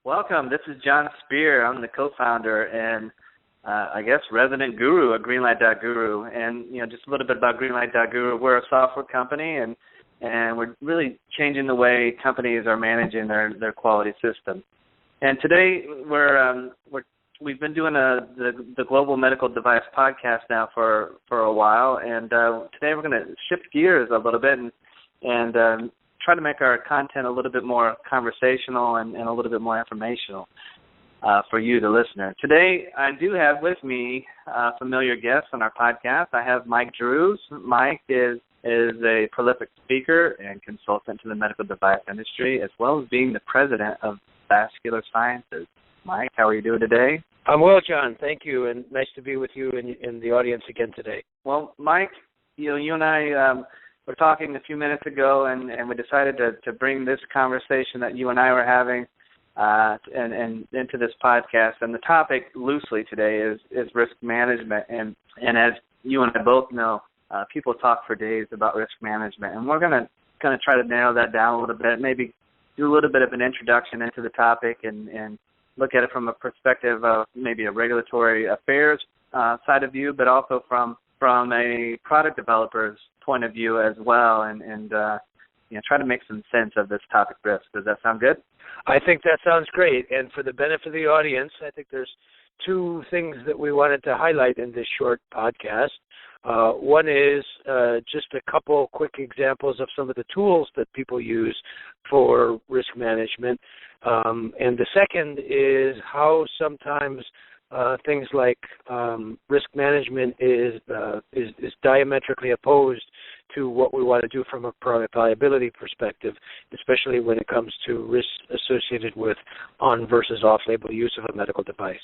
Welcome. This is John Spear. I'm the co-founder and I guess resident guru at Greenlight.Guru. And just a little bit about Greenlight.Guru. We're a software company, and we're really changing the way companies are managing their quality system. And today we've been doing the Global Medical Device podcast now for a while, and today we're going to shift gears a little bit and try to make our content a little bit more conversational and a little bit more informational for you, the listener. Today, I do have with me familiar guests on our podcast. I have Mike Drews. Mike is a prolific speaker and consultant to the medical device industry, as well as being the president of Vascular Sciences. Mike, how are you doing today? I'm well, John. Thank you, and nice to be with you in the audience again today. Well, Mike, you and I were talking a few minutes ago, and we decided to bring this conversation that you and I were having and into this podcast. And the topic loosely today is risk management. And as you and I both know, people talk for days about risk management, and we're going to kind of try to narrow that down a little bit, maybe do a little bit of an introduction into the topic and look at it from a perspective of maybe a regulatory affairs side of view, but also from a product developer's point of view as well, and try to make some sense of this topic risk. Does that sound good? I think that sounds great. And for the benefit of the audience, I think there's two things that we wanted to highlight in this short podcast. One is just a couple quick examples of some of the tools that people use for risk management. And the second is how sometimes things like risk management is diametrically opposed to what we want to do from a product liability perspective, especially when it comes to risks associated with on versus off-label use of a medical device.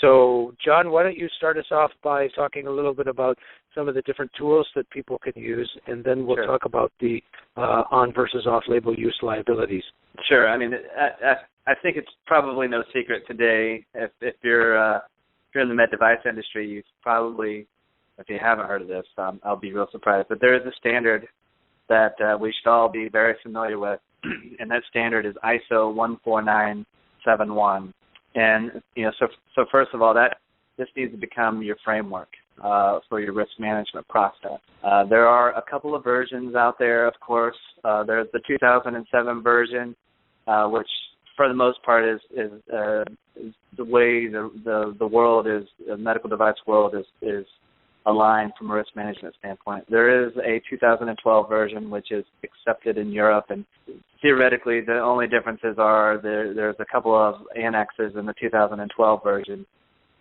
So, John, why don't you start us off by talking a little bit about some of the different tools that people can use, and then we'll talk about the on versus off-label use liabilities. Sure. I mean, I think it's probably no secret today, if you're in the med device industry, you've probably, if you haven't heard of this, I'll be real surprised. But there is a standard that we should all be very familiar with, and that standard is ISO 14971. And so first of all, this needs to become your framework for your risk management process. There are a couple of versions out there, of course. There's the 2007 version, which for the most part is the way the world is, the medical device world is aligned from a risk management standpoint. There is a 2012 version which is accepted in Europe, and theoretically the only differences are there's a couple of annexes in the 2012 version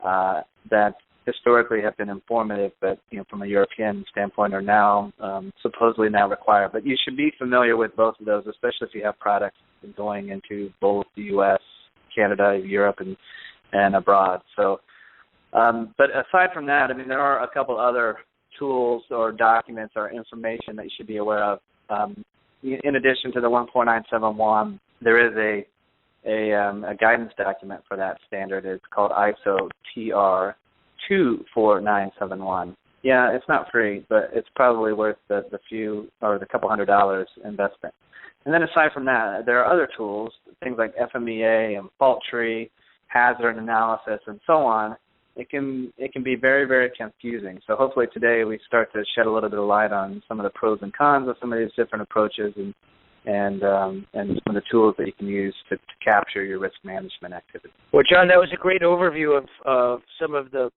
that historically have been informative, but from a European standpoint are now supposedly now required. But you should be familiar with both of those, especially if you have products going into both the U.S., Canada, Europe, and abroad. So, but aside from that, I mean, there are a couple other tools or documents or information that you should be aware of. In addition to the 14971, there is a guidance document for that standard. It's called ISO TR 24971. Yeah, it's not free, but it's probably worth the few or the couple $100 investment. And then aside from that, there are other tools, things like FMEA and fault tree, hazard analysis, and so on. It can be very, very confusing. So hopefully today we start to shed a little bit of light on some of the pros and cons of some of these different approaches and some of the tools that you can use to capture your risk management activity. Well, John, that was a great overview of some of the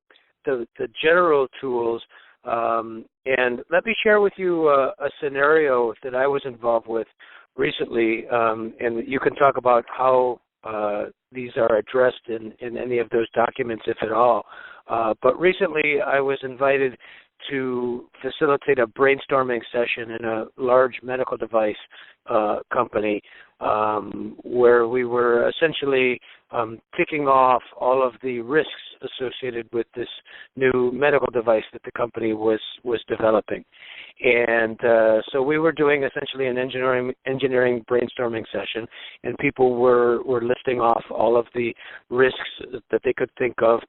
general tools. And let me share with you a scenario that I was involved with recently, and you can talk about how these are addressed in any of those documents, if at all. But recently I was invited to facilitate a brainstorming session in a large medical device company where we were essentially ticking off all of the risks associated with this new medical device that the company was developing. And so we were doing essentially an engineering brainstorming session, and people were listing off all of the risks that they could think of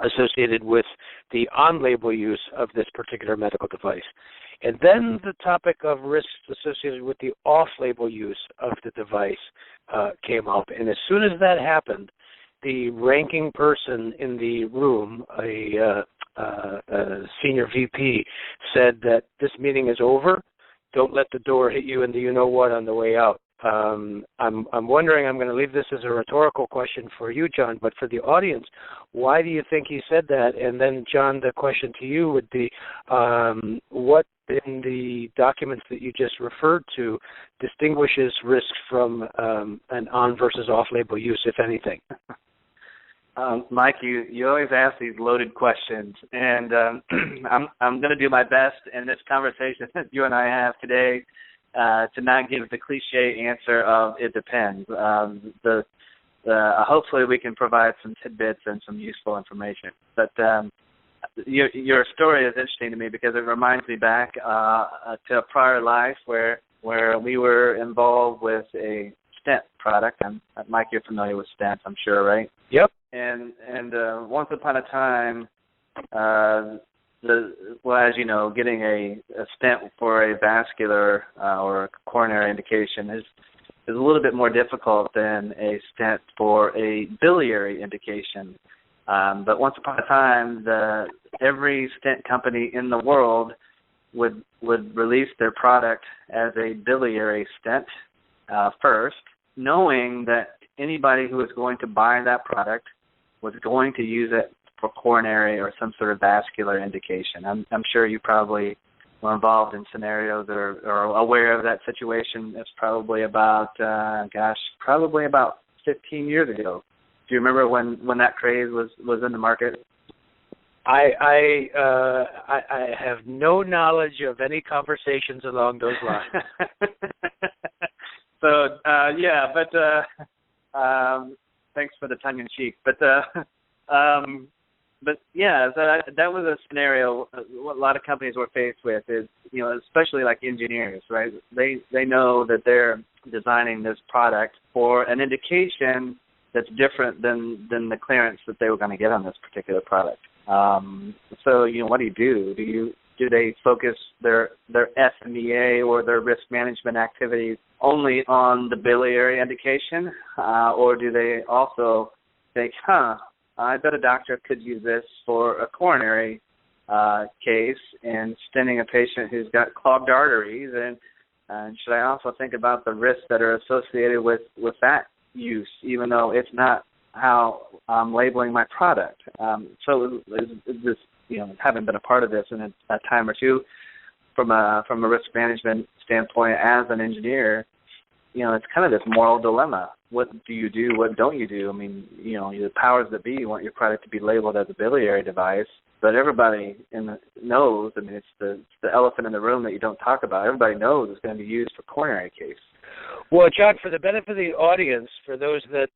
associated with the on-label use of this particular medical device. And then the topic of risks associated with the off-label use of the device came up. And as soon as that happened, the ranking person in the room, a senior VP, said that this meeting is over. Don't let the door hit you in the you-know-what on the way out. I'm wondering, I'm going to leave this as a rhetorical question for you, John, but for the audience, why do you think he said that? And then, John, the question to you would be, what in the documents that you just referred to distinguishes risk from an on versus off-label use, if anything? Mike, you always ask these loaded questions, and I'm going to do my best in this conversation that you and I have today to not give the cliche answer of it depends. Hopefully we can provide some tidbits and some useful information. But your story is interesting to me because it reminds me back to a prior life where we were involved with a stent product. Mike, you're familiar with stents, I'm sure, right? Yep. And once upon a time, as you know, getting a stent for a vascular or a coronary indication is a little bit more difficult than a stent for a biliary indication. But once upon a time, every stent company in the world would release their product as a biliary stent first, knowing that anybody who was going to buy that product was going to use it for coronary or some sort of vascular indication. I'm sure you probably were involved in scenarios or aware of that situation. It's probably about, probably about 15 years ago. Do you remember when that craze was in the market? I have no knowledge of any conversations along those lines. So, thanks for the tongue in cheek. But yeah, so that was a scenario what a lot of companies were faced with is, especially like engineers, right? They know that they're designing this product for an indication that's different than the clearance that they were going to get on this particular product. So, what do? Do they focus their FMEA or their risk management activities only on the biliary indication, or do they also think, I bet a doctor could use this for a coronary case and stenting a patient who's got clogged arteries, and should I also think about the risks that are associated with that use, even though it's not how I'm labeling my product? So this, having been a part of this in a time or two, from a risk management standpoint as an engineer, it's kind of this moral dilemma. What do you do? What don't you do? I mean, the powers that be want your product to be labeled as a biliary device, but everybody knows. I mean, it's the elephant in the room that you don't talk about. Everybody knows it's going to be used for coronary case. Well, John, for the benefit of the audience, for those that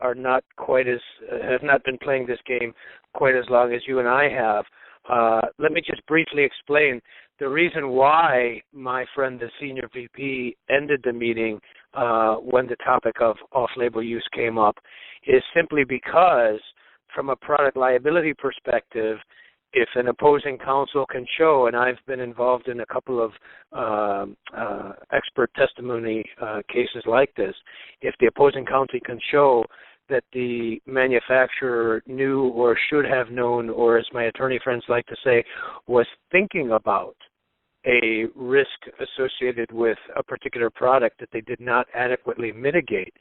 are not quite as have not been playing this game quite as long as you and I have, let me just briefly explain the reason why my friend, the senior VP, ended the meeting when the topic of off-label use came up is simply because, from a product liability perspective, if an opposing counsel can show, and I've been involved in a couple of expert testimony cases like this, if the opposing counsel can show that the manufacturer knew or should have known, or as my attorney friends like to say, was thinking about a risk associated with a particular product that they did not adequately mitigate,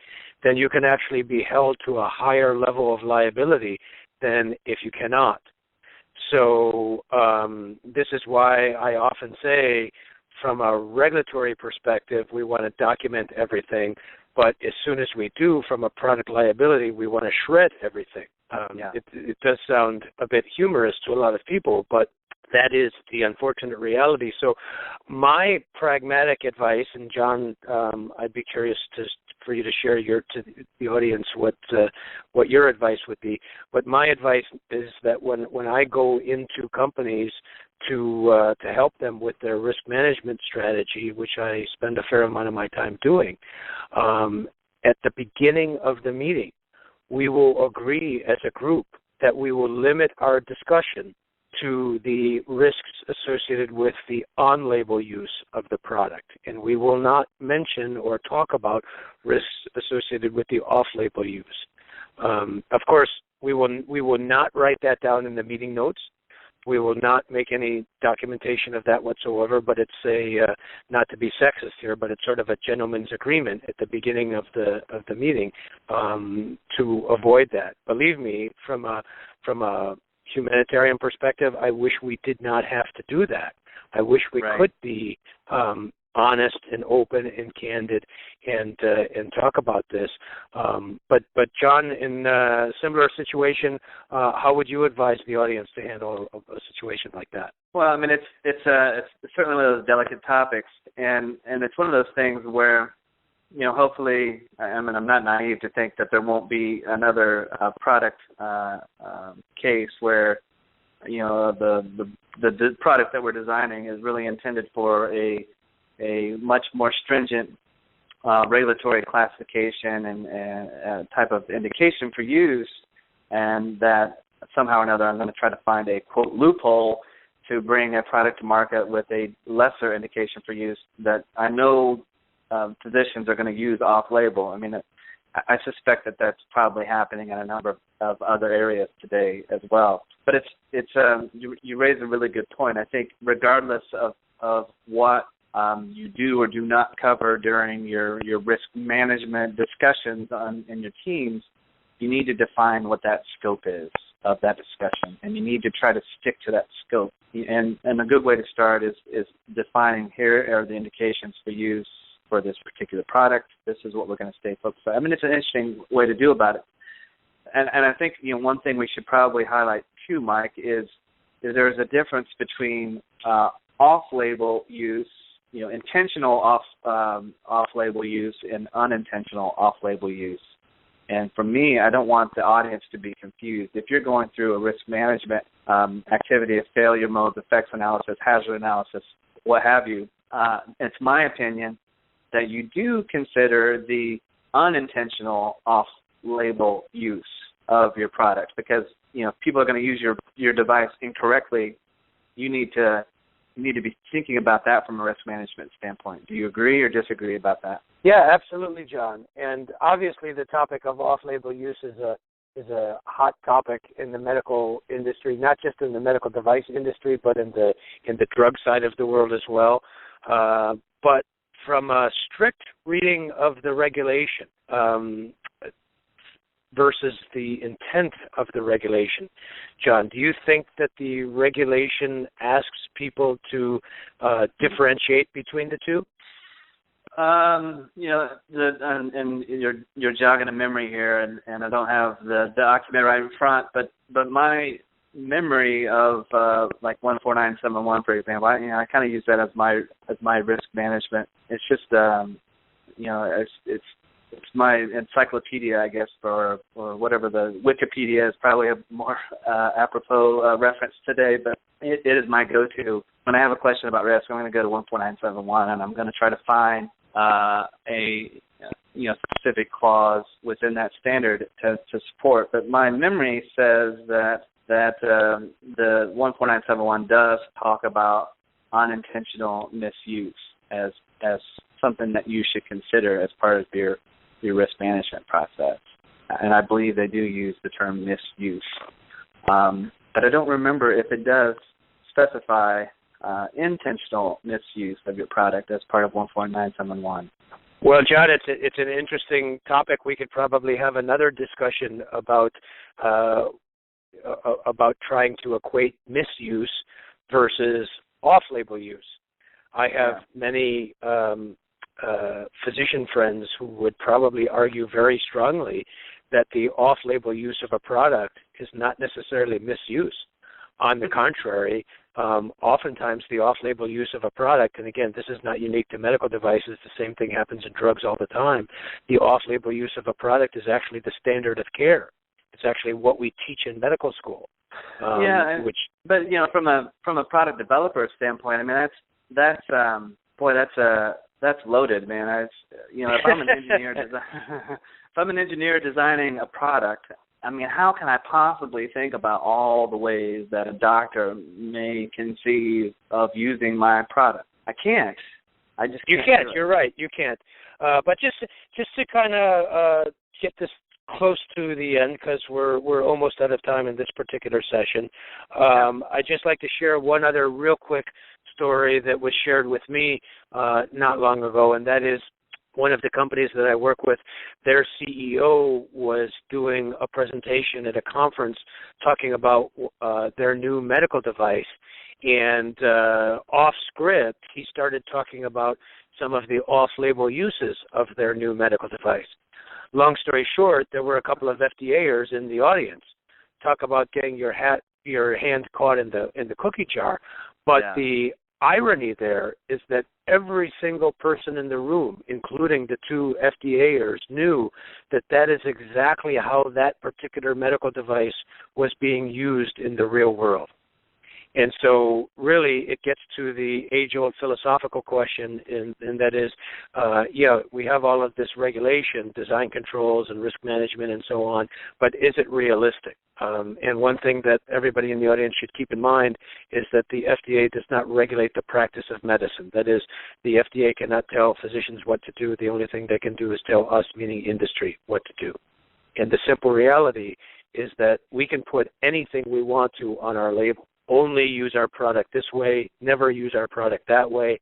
then you can actually be held to a higher level of liability than if you cannot. So this is why I often say, from a regulatory perspective, we want to document everything, but as soon as we do, from a product liability, we want to shred everything. It does sound a bit humorous to a lot of people, but that is the unfortunate reality. So my pragmatic advice, and John, I'd be curious for you to share to the audience what your advice would be. But my advice is that when I go into companies to help them with their risk management strategy, which I spend a fair amount of my time doing, at the beginning of the meeting, we will agree as a group that we will limit our discussion to the risks associated with the on-label use of the product, and we will not mention or talk about risks associated with the off-label use. Of course, we will not write that down in the meeting notes. We will not make any documentation of that whatsoever, but it's not to be sexist here, but it's sort of a gentleman's agreement at the beginning of the meeting to avoid that. Believe me, from a humanitarian perspective, I wish we did not have to do that. I wish we could be honest and open and candid and talk about this. But John, in a similar situation, how would you advise the audience to handle a situation like that? Well, I mean, it's certainly one of those delicate topics, and it's one of those things where, hopefully, I mean, I'm not naive to think that there won't be another product case where, the product that we're designing is really intended for a much more stringent regulatory classification and type of indication for use, and that somehow or another I'm going to try to find a, quote, loophole to bring a product to market with a lesser indication for use that I know physicians are going to use off-label. I mean, I suspect that that's probably happening in a number of other areas today as well. But you raise a really good point. I think regardless of what you do or do not cover during your risk management discussions in your teams, you need to define what that scope is of that discussion, and you need to try to stick to that scope. And a good way to start is defining, here are the indications for use for this particular product. This is what we're going to stay focused on. I mean, it's an interesting way to do about it. And I think one thing we should probably highlight too, Mike, is there's a difference between off-label use, intentional off-label use, and unintentional off-label use. And for me, I don't want the audience to be confused. If you're going through a risk management activity of failure modes, effects analysis, hazard analysis, what have you, it's my opinion that you do consider the unintentional off-label use of your product, because if people are going to use your device incorrectly, you need to be thinking about that from a risk management standpoint. Do you agree or disagree about that? Yeah, absolutely, John. And obviously, the topic of off-label use is a hot topic in the medical industry, not just in the medical device industry, but in the drug side of the world as well. But from a strict reading of the regulation versus the intent of the regulation, John, do you think that the regulation asks people to differentiate between the two? And you're jogging a memory here, and I don't have the document right in front, but my memory of like 14971, for example, I kind of use that as my risk management. It's just it's my encyclopedia, I guess, or whatever. The Wikipedia is probably a more apropos reference today, but it is my go-to. When I have a question about risk, I'm going to go to 14971, and I'm going to try to find a specific clause within that standard to support. But my memory says that the 14971 does talk about unintentional misuse as something that you should consider as part of your risk management process. And I believe they do use the term misuse. But I don't remember if it does specify intentional misuse of your product as part of 14971. Well, John, it's an interesting topic. We could probably have another discussion about trying to equate misuse versus off-label use. I have many physician friends who would probably argue very strongly that the off-label use of a product is not necessarily misuse. On the contrary, oftentimes the off-label use of a product, and again, this is not unique to medical devices, the same thing happens in drugs all the time, the off-label use of a product is actually the standard of care. It's actually what we teach in medical school. But from a product developer standpoint, I mean that's loaded, man. If I'm an engineer, if I'm an engineer designing a product, I mean, how can I possibly think about all the ways that a doctor may conceive of using my product? I can't. I just can't. You can't. You're right. You can't. But just to kind of get this close to the end, because we're almost out of time in this particular session, I'd just like to share one other real quick story that was shared with me not long ago, and that is one of the companies that I work with. Their CEO was doing a presentation at a conference talking about their new medical device, and off script, he started talking about some of the off-label uses of their new medical device. Long story short, there were a couple of FDAers in the audience. Talk about getting your hand caught in the cookie jar. But the irony there is that every single person in the room, including the two FDAers, knew that that is exactly how that particular medical device was being used in the real world. And so really it gets to the age-old philosophical question, and that is, we have all of this regulation, design controls and risk management and so on, but is it realistic? And one thing that everybody in the audience should keep in mind is that the FDA does not regulate the practice of medicine. That is, the FDA cannot tell physicians what to do. The only thing they can do is tell us, meaning industry, what to do. And the simple reality is that we can put anything we want to on our label. Only use our product this way, never use our product that way.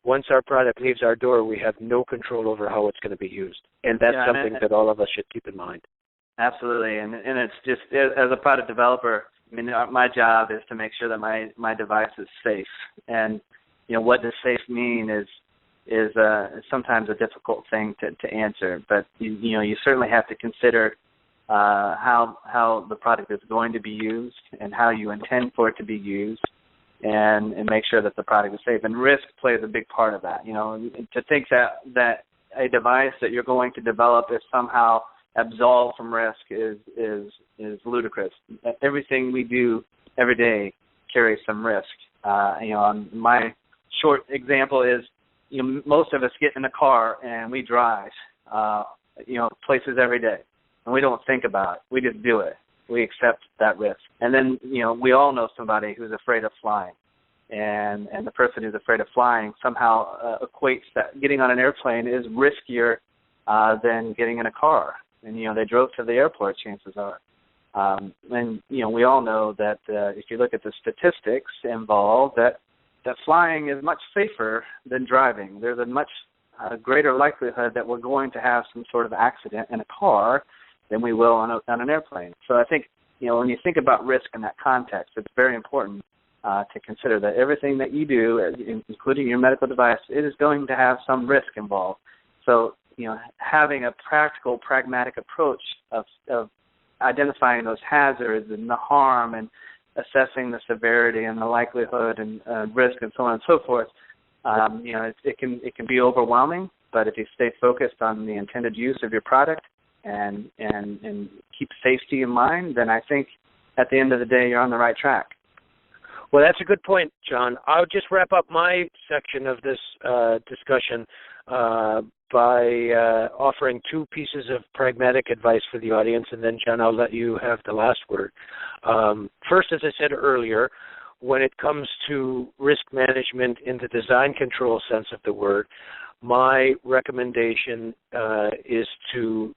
Once our product leaves our door, we have no control over how it's going to be used. And that's something that all of us should keep in mind. Absolutely. And it's just, as a product developer, I mean, my job is to make sure that my device is safe. And, what does safe mean is sometimes a difficult thing to answer. But, you certainly have to consider how the product is going to be used and how you intend for it to be used, and make sure that the product is safe. And risk plays a big part of that. To think that a device that you're going to develop is somehow absolved from risk is ludicrous. Everything we do every day carries some risk. My short example is, most of us get in a car and we drive, places every day. And we don't think about it. We just do it. We accept that risk. And then, we all know somebody who's afraid of flying. And the person who's afraid of flying somehow equates that getting on an airplane is riskier than getting in a car. And, they drove to the airport, chances are. And, we all know that if you look at the statistics involved, that flying is much safer than driving. There's a much greater likelihood that we're going to have some sort of accident in a car than we will on an airplane. So I think, when you think about risk in that context, it's very important to consider that everything that you do, including your medical device, it is going to have some risk involved. So, having a practical, pragmatic approach of identifying those hazards and the harm and assessing the severity and the likelihood and risk and so on and so forth, it can be overwhelming. But if you stay focused on the intended use of your product and keep safety in mind, then I think at the end of the day you're on the right track. Well, that's a good point, John. I'll just wrap up my section of this discussion by offering two pieces of pragmatic advice for the audience, and then, John, I'll let you have the last word. First, as I said earlier, when it comes to risk management in the design control sense of the word, my recommendation is to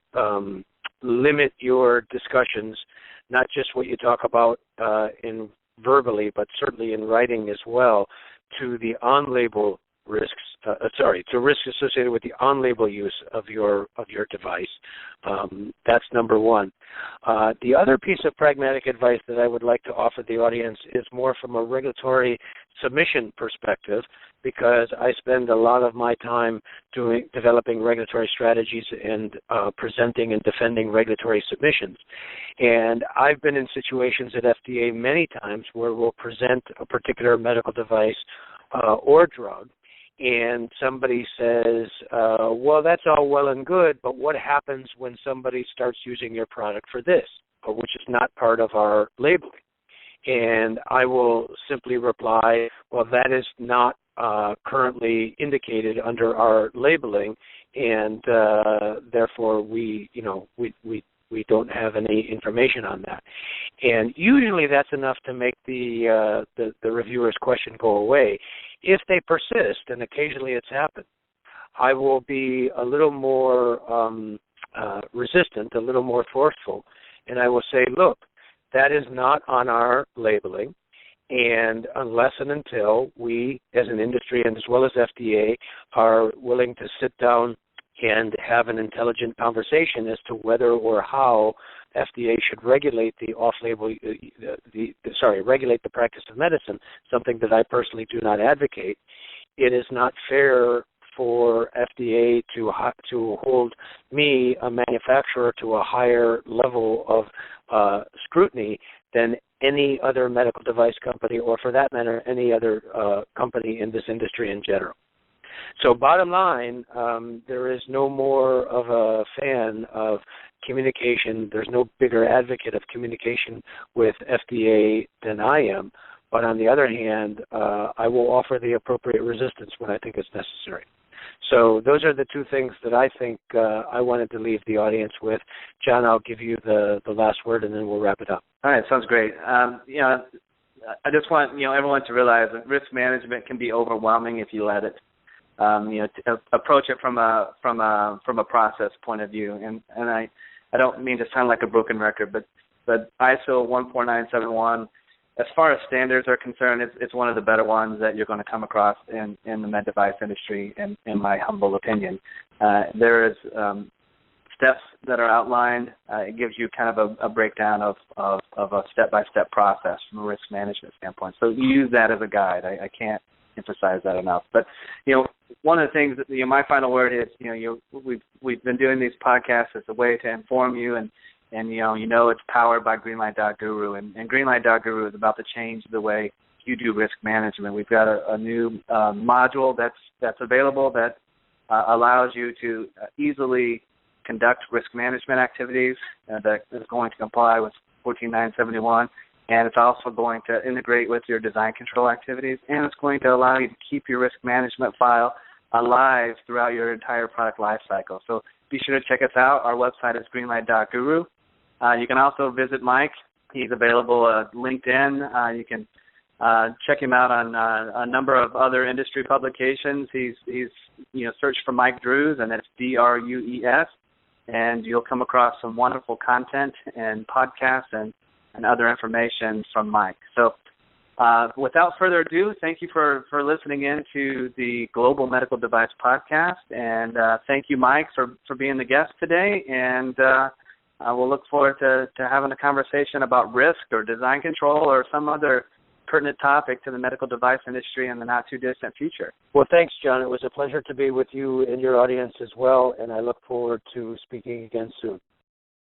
limit your discussions, not just what you talk about in verbally, but certainly in writing as well, to the on-label risks. To risks associated with the on-label use of your device. That's number one. The other piece of pragmatic advice that I would like to offer the audience is more from a regulatory submission perspective, because I spend a lot of my time developing regulatory strategies and presenting and defending regulatory submissions. And I've been in situations at FDA many times where we'll present a particular medical device or drug, and somebody says, well, that's all well and good, but what happens when somebody starts using your product for this, which is not part of our labeling? And I will simply reply, well, that is not currently indicated under our labeling, and therefore we We don't have any information on that. And usually that's enough to make the reviewer's question go away. If they persist, and occasionally it's happened, I will be a little more resistant, a little more forceful, and I will say, look, that is not on our labeling, and unless and until we, as an industry and as well as FDA, are willing to sit down and have an intelligent conversation as to whether or how FDA should regulate the off-label, regulate the practice of medicine, something that I personally do not advocate, it is not fair for FDA to hold me, a manufacturer, to a higher level of scrutiny than any other medical device company, or for that matter, any other company in this industry in general. So bottom line, there is no more of a fan of communication. There's no bigger advocate of communication with FDA than I am. But on the other hand, I will offer the appropriate resistance when I think it's necessary. So those are the two things that I think I wanted to leave the audience with. John, I'll give you the last word, and then we'll wrap it up. All right, sounds great. I just want everyone to realize that risk management can be overwhelming if you let it. To approach it from a process point of view, and I don't mean to sound like a broken record, but ISO 14971, as far as standards are concerned, it's one of the better ones that you're going to come across in the med device industry, in my humble opinion. There is steps that are outlined. It gives you kind of a breakdown of a step-by-step process from a risk management standpoint. So you use that as a guide. I can't emphasize that enough. But one of the things that my final word is, we've been doing these podcasts as a way to inform you, and it's powered by Greenlight.Guru, and Greenlight.Guru is about to change the way you do risk management. We've got a new module that's available that allows you to easily conduct risk management activities that is going to comply with 14971. And it's also going to integrate with your design control activities, and it's going to allow you to keep your risk management file alive throughout your entire product life cycle. So be sure to check us out. Our website is greenlight.guru. You can also visit Mike. He's available at LinkedIn. You can check him out on a number of other industry publications. He's search for Mike Drews, and that's DRUES, and you'll come across some wonderful content and podcasts and other information from Mike. So without further ado, thank you for listening in to the Global Medical Device Podcast, and thank you, Mike, for being the guest today, and we'll look forward to having a conversation about risk or design control or some other pertinent topic to the medical device industry in the not-too-distant future. Well, thanks, John. It was a pleasure to be with you and your audience as well, and I look forward to speaking again soon.